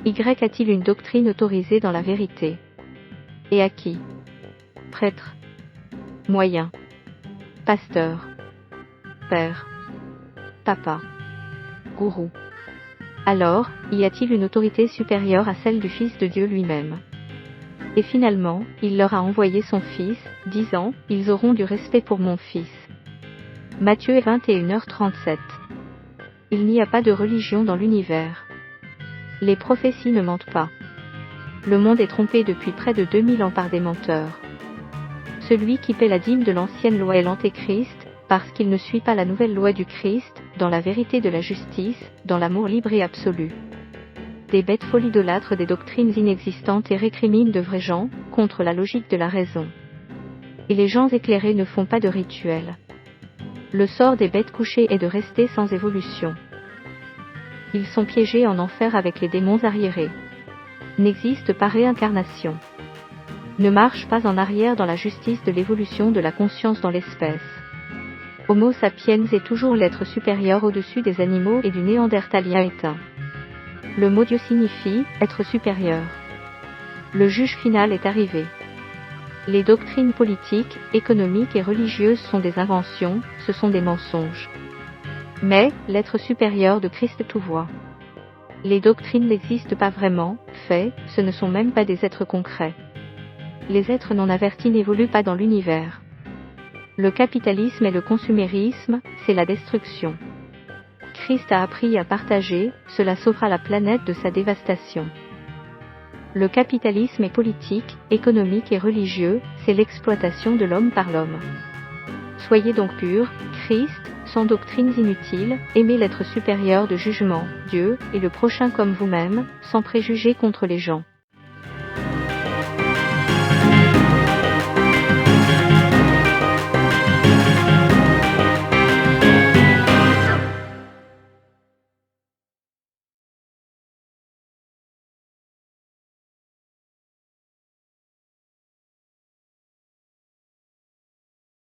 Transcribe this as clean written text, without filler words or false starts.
Y a-t-il une doctrine autorisée dans la vérité? Et à qui? Prêtre, moyen, pasteur, père, papa, gourou. Alors, y a-t-il une autorité supérieure à celle du Fils de Dieu lui-même? Et finalement, il leur a envoyé son Fils, disant, « Ils auront du respect pour mon Fils. » Matthieu 21h37. Il n'y a pas de religion dans l'univers. Les prophéties ne mentent pas. Le monde est trompé depuis près de 2000 ans par des menteurs. Celui qui paie la dîme de l'ancienne loi est l'antéchrist, parce qu'il ne suit pas la nouvelle loi du Christ, dans la vérité de la justice, dans l'amour libre et absolu. Des bêtes folles idolâtrent des doctrines inexistantes et récriminent de vrais gens, contre la logique de la raison. Et les gens éclairés ne font pas de rituels. Le sort des bêtes couchées est de rester sans évolution. Ils sont piégés en enfer avec les démons arriérés. N'existe pas réincarnation. Ne marche pas en arrière dans la justice de l'évolution de la conscience dans l'espèce. Homo sapiens est toujours l'être supérieur au-dessus des animaux et du néandertalien éteint. Le mot Dieu signifie « être supérieur ». Le juge final est arrivé. Les doctrines politiques, économiques et religieuses sont des inventions, ce sont des mensonges. Mais, l'être supérieur de Christ tout voit. Les doctrines n'existent pas vraiment, fait, ce ne sont même pas des êtres concrets. Les êtres non avertis n'évoluent pas dans l'univers. Le capitalisme et le consumérisme, c'est la destruction. Christ a appris à partager, cela sauvera la planète de sa dévastation. Le capitalisme est politique, économique et religieux, c'est l'exploitation de l'homme par l'homme. Soyez donc purs, Christ, sans doctrines inutiles, aimez l'être supérieur de jugement, Dieu, et le prochain comme vous-même, sans préjugés contre les gens.